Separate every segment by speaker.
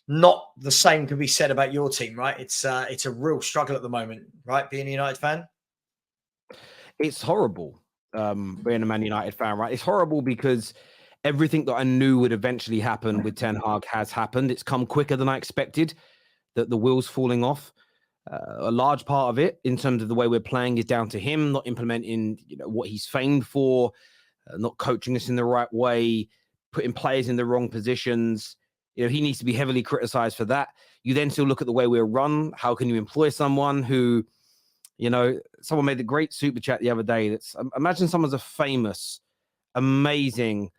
Speaker 1: not the same can be said about your team, right? It's a real struggle at the moment, right? Being a United fan.
Speaker 2: It's horrible being a Man United fan, right? It's horrible because everything that I knew would eventually happen with Ten Hag has happened. It's come quicker than I expected, that the wheels falling off. A large part of it, in terms of the way we're playing, is down to him not implementing, what he's famed for, not coaching us in the right way, putting players in the wrong positions. He needs to be heavily criticized for that. You then still look at the way we're run. How can you employ someone who, someone made a great super chat the other day. That's imagine someone's a famous, amazing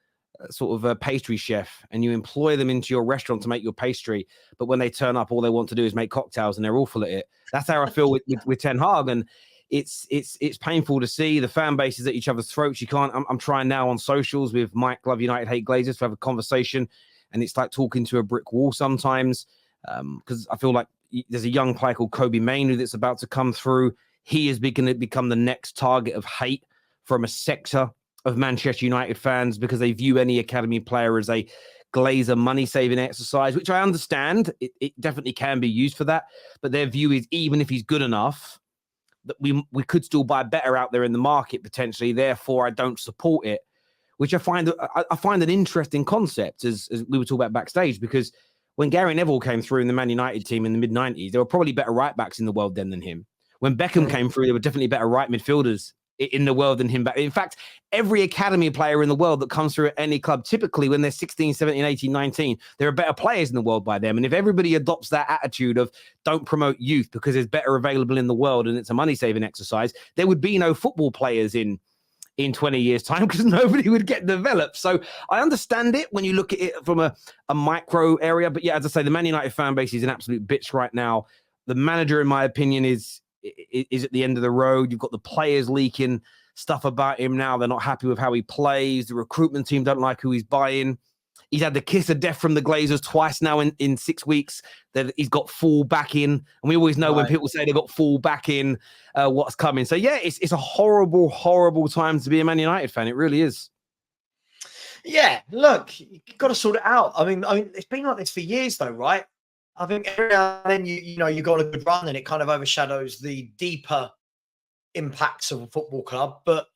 Speaker 2: sort of a pastry chef, and you employ them into your restaurant to make your pastry, but when they turn up, all they want to do is make cocktails and they're awful at it. That's how I feel with Ten Hag, and it's painful to see. The fan base is at each other's throats. You can't. I'm trying now on socials with Mike Love United Hate Glazers to have a conversation, and it's like talking to a brick wall sometimes, because I feel like there's a young player called Kobe Mainoo that's about to come through. He is going to become the next target of hate from a sector of Manchester United fans because they view any academy player as a Glazer money-saving exercise, which I understand. It definitely can be used for that. But their view is even if he's good enough, that we could still buy better out there in the market potentially. Therefore, I don't support it, which I find an interesting concept as we were talking about backstage, because when Gary Neville came through in the Man United team in the mid-90s, there were probably better right-backs in the world then than him. When Beckham came through, there were definitely better right midfielders in the world than him back. In fact, every academy player in the world that comes through at any club, typically when they're 16, 17, 18, 19, there are better players in the world by them. And if everybody adopts that attitude of don't promote youth because there's better available in the world and it's a money-saving exercise, there would be no football players in 20 years' time because nobody would get developed. So I understand it when you look at it from a micro area. But yeah, as I say, the Man United fan base is an absolute bitch right now. The manager, in my opinion, is at the end of the road. You've got the players leaking stuff about him now. They're not happy with how he plays. The recruitment team don't like who he's buying. He's had the kiss of death from the Glazers twice now in 6 weeks. That he's got full back in. And we always know when people say they got full back in, what's coming. So yeah, it's a horrible, horrible time to be a Man United fan. It really is.
Speaker 1: Yeah, look, you've got to sort it out. I mean, it's been like this for years though, right? I think every now and then you got a good run and it kind of overshadows the deeper impacts of a football club. But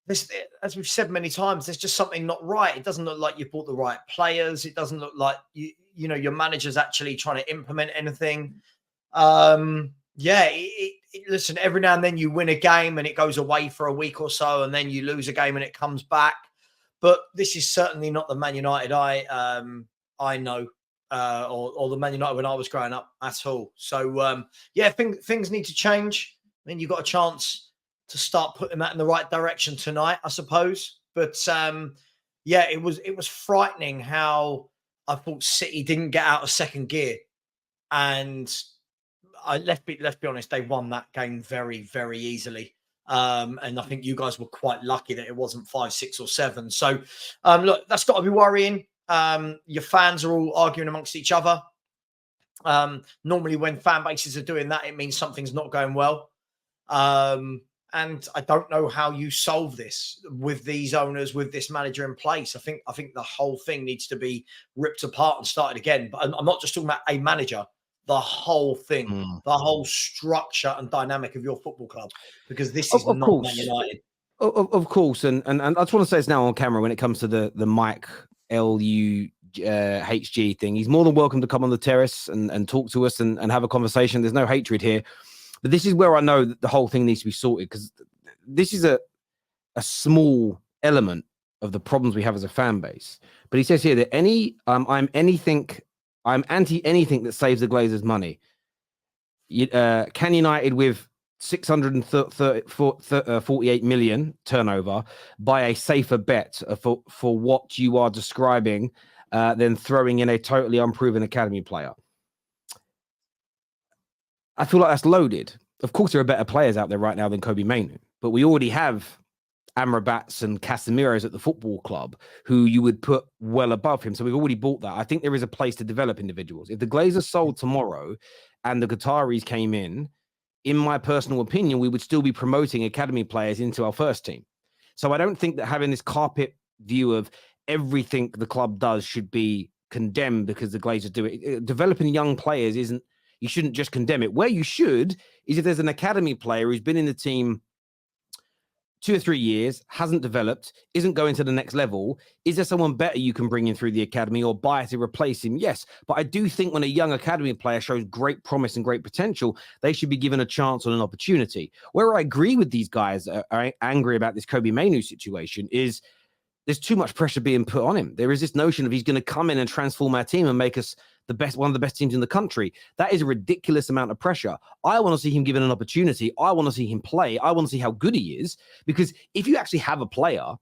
Speaker 1: this, as we've said many times, there's just something not right. It doesn't look like you bought the right players. It doesn't look like your manager's actually trying to implement anything. Listen, every now and then you win a game and it goes away for a week or so, and then you lose a game and it comes back. But this is certainly not the Man United I know. Or the Man United when I was growing up at all. So, things need to change. I mean, you've got a chance to start putting that in the right direction tonight, I suppose. But, it was frightening how I thought City didn't get out of second gear. And let's be honest, they won that game very, very easily. And I think you guys were quite lucky that it wasn't 5, 6 or 7. So, look, that's got to be worrying. Your fans are all arguing amongst each other. Normally when fan bases are doing that, it means something's not going well. And I don't know how you solve this with these owners, with this manager in place. I think the whole thing needs to be ripped apart and started again. But I'm not just talking about a manager, the whole thing, the whole structure and dynamic of your football club, because this is not Man United.
Speaker 2: Of course. And I just want to say this now on camera when it comes to the Mike LUHG thing. He's more than welcome to come on the terrace and talk to us and have a conversation. There's no hatred here. But this is where I know that the whole thing needs to be sorted, because this is a small element of the problems we have as a fan base. But he says here that I'm anti anything that saves the Glazers money. Can United with 648 million turnover buy a safer bet for what you are describing than throwing in a totally unproven academy player? I feel like that's loaded. Of course, there are better players out there right now than Kobe Mainoo, but we already have Amrabats and Casemiros at the football club who you would put well above him. So we've already bought that. I think there is a place to develop individuals. If the Glazers sold tomorrow and the Qataris came in my personal opinion, we would still be promoting academy players into our first team. So I don't think that having this carpet view of everything the club does should be condemn because the Glazers do it. Developing young players isn't, you shouldn't just condemn it. Where you should is if there's an academy player who's been in the team 2 or 3 years, hasn't developed, isn't going to the next level, is there someone better you can bring in through the academy or buy to replace him? Yes. But I do think when a young academy player shows great promise and great potential, they should be given a chance and an opportunity. Where I agree with these guys are angry about this Kobe Mainu situation is there's too much pressure being put on him. There is this notion of he's going to come in and transform our team and make us one of the best teams in the country. That is a ridiculous amount of pressure. I want to see him given an opportunity. I want to see him play. I want to see how good he is. Because if you actually have a player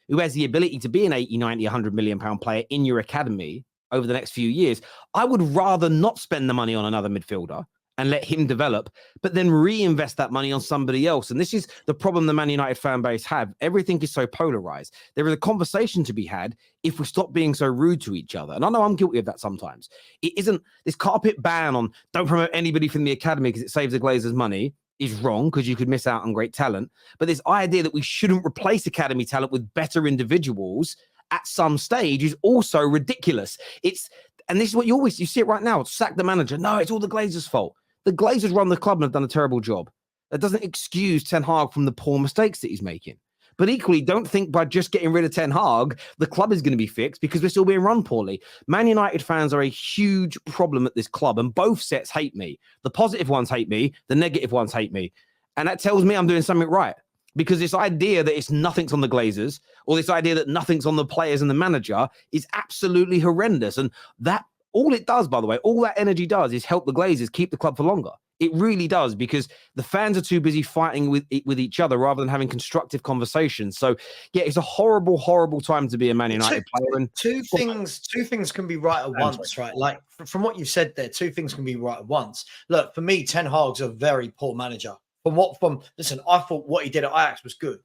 Speaker 2: who has the ability to be an 80, 90, 100 million pound player in your academy over the next few years, I would rather not spend the money on another midfielder and let him develop, but then reinvest that money on somebody else. And this is the problem the Man United fan base have. Everything is so polarized. There is a conversation to be had if we stop being so rude to each other. And I know I'm guilty of that sometimes. It isn't this carpet ban on don't promote anybody from the academy because it saves the Glazers money is wrong because you could miss out on great talent. But this idea that we shouldn't replace academy talent with better individuals at some stage is also ridiculous. And this is what you see it right now. Sack the manager. No, it's all the Glazers' fault. The Glazers run the club and have done a terrible job. That doesn't excuse Ten Hag from the poor mistakes that he's making. But equally, don't think by just getting rid of Ten Hag, the club is going to be fixed because we're still being run poorly. Man United fans are a huge problem at this club, and both sets hate me. The positive ones hate me, the negative ones hate me. And that tells me I'm doing something right. Because this idea that it's nothing's on the Glazers or this idea that nothing's on the players and the manager is absolutely horrendous. And that all it does, by the way, all that energy does is help the Glazers keep the club for longer. It really does, because the fans are too busy fighting with each other rather than having constructive conversations. So, yeah, it's a horrible, horrible time to be a Man United player. And
Speaker 1: two things can be right at once, right? Like from what you said there, two things can be right at once. Look, for me, Ten Hag's a very poor manager. Listen, I thought what he did at Ajax was good.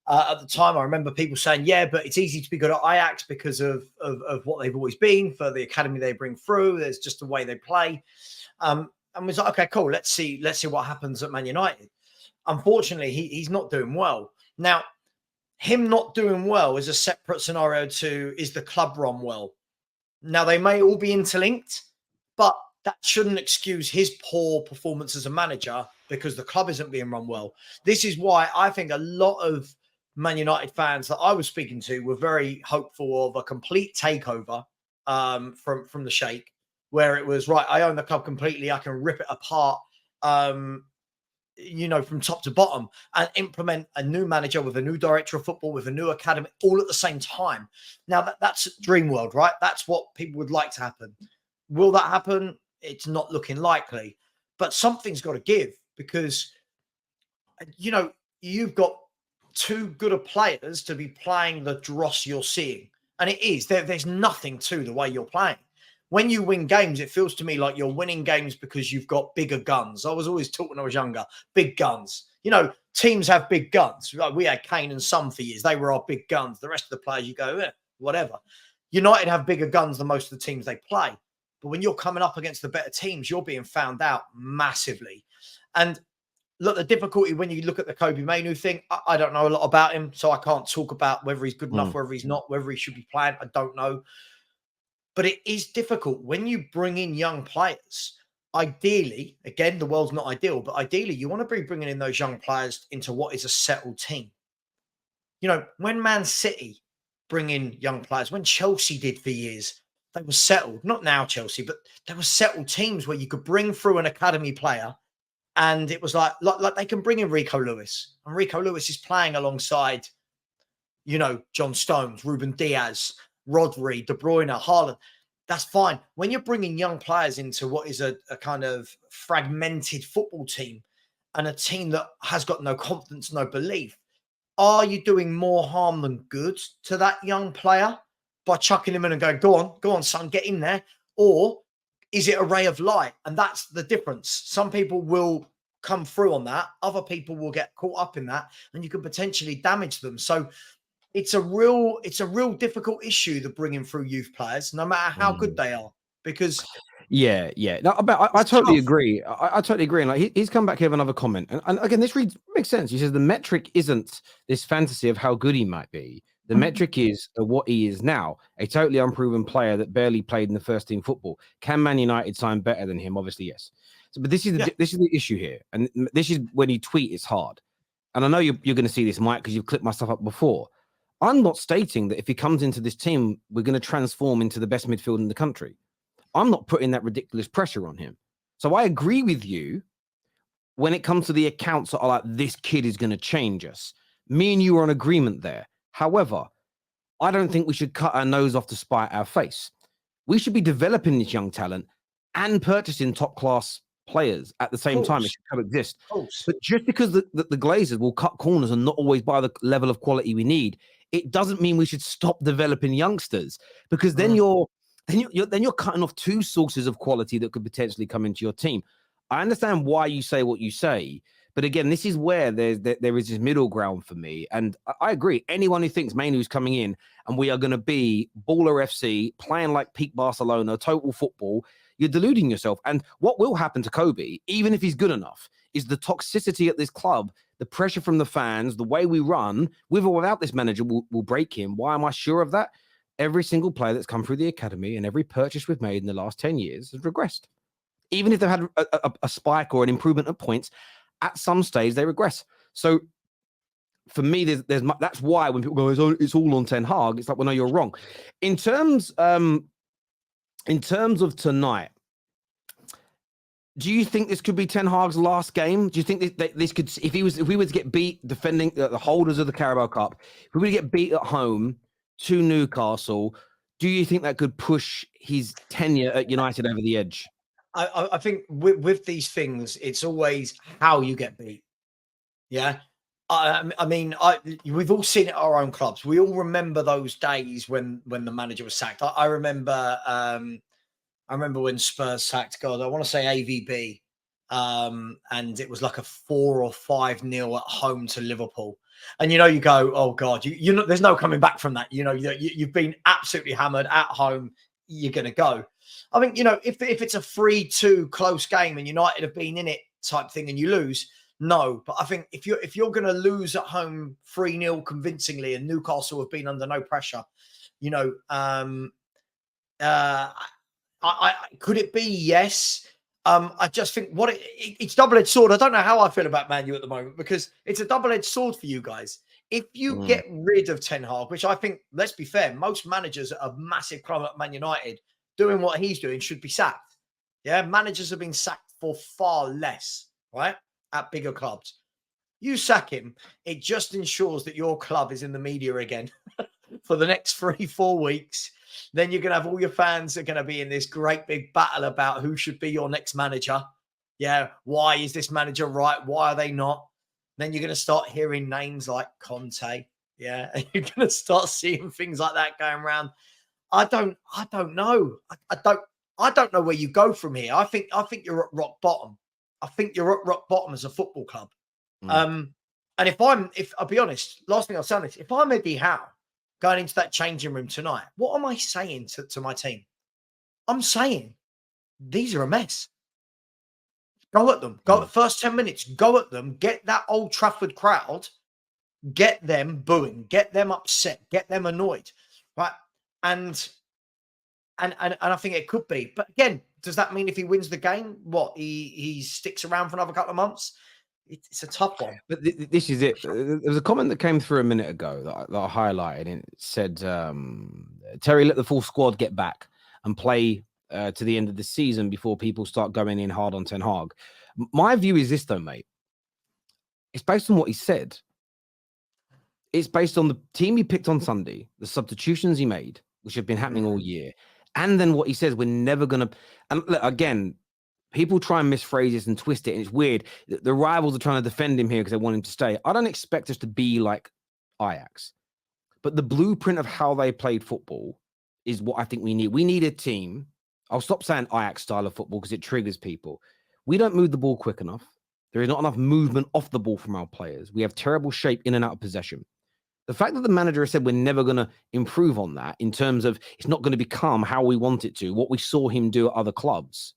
Speaker 1: At the time, I remember people saying, yeah, but it's easy to be good at Ajax because of what they've always been, for the academy they bring through. There's just the way they play. And was like, okay, cool. Let's see what happens at Man United. Unfortunately, he's not doing well. Now, him not doing well is a separate scenario to is the club run well. Now, they may all be interlinked, but that shouldn't excuse his poor performance as a manager because the club isn't being run well. This is why I think a lot of Man United fans that I was speaking to were very hopeful of a complete takeover from the Sheikh, where it was, right, I own the club completely. I can rip it apart, from top to bottom and implement a new manager with a new director of football, with a new academy, all at the same time. Now, that's dream world, right? That's what people would like to happen. Will that happen? It's not looking likely. But something's got to give because, you've got too good of players to be playing the dross you're seeing. And it is. There's nothing to the way you're playing. When you win games, it feels to me like you're winning games because you've got bigger guns. I was always taught when I was younger, big guns. Teams have big guns. Like we had Kane and Son for years. They were our big guns. The rest of the players, you go, whatever. United have bigger guns than most of the teams they play. But when you're coming up against the better teams, you're being found out massively. And look, the difficulty when you look at the Kobe Mainu thing, I don't know a lot about him, so I can't talk about whether he's good enough, whether he's not, whether he should be playing. I don't know. But it is difficult when you bring in young players. Ideally, again, the world's not ideal, but ideally, you want to be bringing in those young players into what is a settled team. When Man City bring in young players, when Chelsea did for years, they were settled. Not now Chelsea, but there were settled teams where you could bring through an academy player, and it was like they can bring in Rico Lewis, and Rico Lewis is playing alongside, John Stones, Ruben Diaz, Rodri, De Bruyne, Haaland. That's fine. When you're bringing young players into what is a kind of fragmented football team and a team that has got no confidence, no belief, are you doing more harm than good to that young player by chucking him in and going, go on, son, get in there? Or is it a ray of light? And that's the difference. Some people will come through on that. Other people will get caught up in that, and you can potentially damage them. So it's a real difficult issue, the bringing through youth players, no matter how good they are, because
Speaker 2: yeah. No, I totally agree. I totally agree. And like he's come back here with another comment, and again, this makes sense. He says the metric isn't this fantasy of how good he might be. The metric is what he is now, a totally unproven player that barely played in the first team football. Can Man United sign better than him? Obviously, yes. So, but this is the issue here, and this is when you tweet, it's hard. And I know you're going to see this, Mike, because you've clipped my stuff up before. I'm not stating that if he comes into this team, we're going to transform into the best midfield in the country. I'm not putting that ridiculous pressure on him. So I agree with you when it comes to the accounts that are like, this kid is going to change us. Me and you are in agreement there. However, I don't think we should cut our nose off to spite our face. We should be developing this young talent and purchasing top-class players at the same time. It should coexist. But just because the Glazers will cut corners and not always buy the level of quality we need, it doesn't mean we should stop developing youngsters, because then you're cutting off two sources of quality that could potentially come into your team. I understand why you say what you say, but again, this is where there is this middle ground for me. And I agree. Anyone who thinks Mainu's coming in and we are going to be Baller FC, playing like peak Barcelona, total football, you're deluding yourself. And what will happen to Kobe, even if he's good enough, is the toxicity at this club, the pressure from the fans, the way we run, with or without this manager, will break him. Why am I sure of that? Every single player that's come through the academy and every purchase we've made in the last 10 years has regressed. Even if they've had a spike or an improvement at points, at some stage they regress. So for me, that's why when people go, it's all on Ten Hag, it's like, well, no, you're wrong. In terms of tonight, do you think this could be Ten Hag's last game? Do you think that this could, if we were to get beat defending the holders of the Carabao Cup, if we were to get beat at home to Newcastle, do you think that could push his tenure at United over the edge?
Speaker 1: I think with these things, it's always how you get beat. Yeah. I mean, we've all seen it at our own clubs. We all remember those days when the manager was sacked. I remember when Spurs sacked, God, I want to say AVB, and it was like a 4 or 5-0 at home to Liverpool. And you go, oh God, you know, there's no coming back from that. You've been absolutely hammered at home. You're going to go. I think, if it's a 3-2 close game and United have been in it type thing and you lose, no. But I think if you're going to lose at home 3-0 convincingly and Newcastle have been under no pressure, could it be? Yes. I just think it's double-edged sword. I don't know how I feel about Man U at the moment, because it's a double-edged sword for you guys. If you get rid of Ten Hag, which I think, let's be fair, most managers at a massive club at Man United doing what he's doing should be sacked. Yeah, managers have been sacked for far less, right, at bigger clubs. You sack him, it just ensures that your club is in the media again for the next 3-4 weeks. Then you're going to have all your fans are going to be in this great big battle about who should be your next manager. Yeah, why is this manager right? Why are they not? Then you're going to start hearing names like Conte. Yeah, and you're going to start seeing things like that going around. I don't know. I don't know where you go from here. I think you're at rock bottom. I think you're at rock bottom as a football club. And if I'll be honest, last thing I'll say is, if I'm Eddie Howe going into that changing room tonight, what am I saying to my team? I'm saying these are a mess. Go at them. Go at the first 10 minutes. Go at them. Get that Old Trafford crowd. Get them booing. Get them upset. Get them annoyed. Right? And I think it could be. But again, does that mean if he wins the game, what, he sticks around for another couple of months? It's a tough one.
Speaker 2: But this is it. There was a comment that came through a minute ago that I highlighted, and it said, Terry, let the full squad get back and play to the end of the season before people start going in hard on Ten Hag. My view is this, though, mate. It's based on what he said. It's based on the team he picked on Sunday, the substitutions he made, which have been happening all year, and then what he says, we're never going to... And look, again, people try and misphrase this and twist it, and it's weird. The rivals are trying to defend him here because they want him to stay. I don't expect us to be like Ajax, but the blueprint of how they played football is what I think we need. We need a team. I'll stop saying Ajax style of football because it triggers people. We don't move the ball quick enough. There is not enough movement off the ball from our players. We have terrible shape in and out of possession. The fact that the manager has said we're never going to improve on that in terms of it's not going to become how we want it to, what we saw him do at other clubs,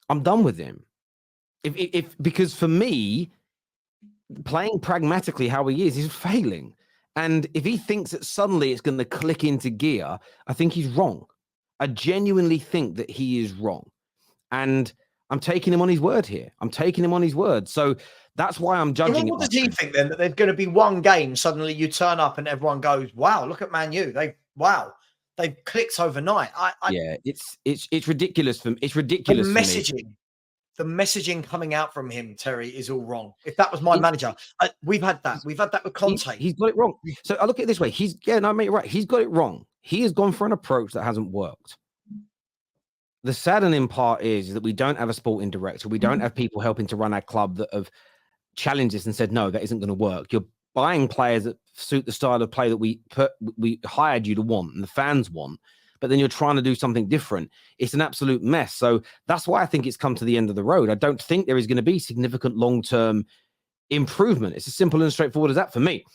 Speaker 2: I'm done with him. Because for me, playing pragmatically how he is, he's failing. And if he thinks that suddenly it's going to click into gear, I think he's wrong. I genuinely think that he is wrong. And I'm taking him on his word here. I'm taking him on his word. So that's why I'm judging it.
Speaker 1: What does he think then? That there's going to be one game, suddenly you turn up and everyone goes, wow, look at Man U. They've clicked overnight.
Speaker 2: Yeah, it's ridiculous for me. It's ridiculous
Speaker 1: the messaging,
Speaker 2: for me.
Speaker 1: The messaging coming out from him, Terry, is all wrong. If that was my manager, we've had that. We've had that with Conte.
Speaker 2: He's got it wrong. So I look at it this way. Mate, right. He's got it wrong. He has gone for an approach that hasn't worked. The saddening part is that we don't have a sporting director. We don't have people helping to run our club that have challenged us and said, no, that isn't going to work. You're buying players that suit the style of play that we hired you to want and the fans want, but then you're trying to do something different. It's an absolute mess. So that's why I think it's come to the end of the road. I don't think there is going to be significant long-term improvement. It's as simple and straightforward as that for me.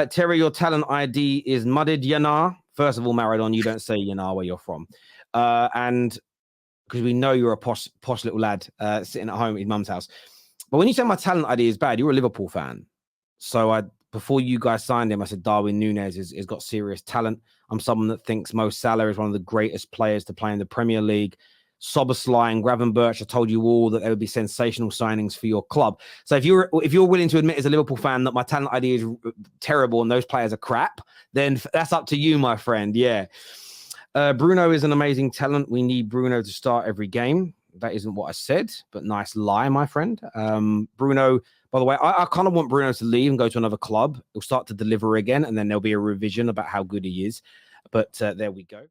Speaker 2: Terry, your talent ID is mudded, Yanar. First of all, Maradon, you don't say Yanar where you're from. And because we know you're a posh little lad sitting at home at his mum's house. But when you say my talent ID is bad, you're a Liverpool fan. So before you guys signed him, I said Darwin Núñez has got serious talent. I'm someone that thinks Mo Salah is one of the greatest players to play in the Premier League. Sobersley and Gravenberch, I told you all that there would be sensational signings for your club. So if you're willing to admit as a Liverpool fan that my talent ID is terrible and those players are crap, then that's up to you, my friend. Yeah. Bruno is an amazing talent. We need Bruno to start every game. That isn't what I said, but nice lie, my friend. Bruno, by the way, I kind of want Bruno to leave and go to another club. He'll start to deliver again, and then there'll be a revision about how good he is. But there we go.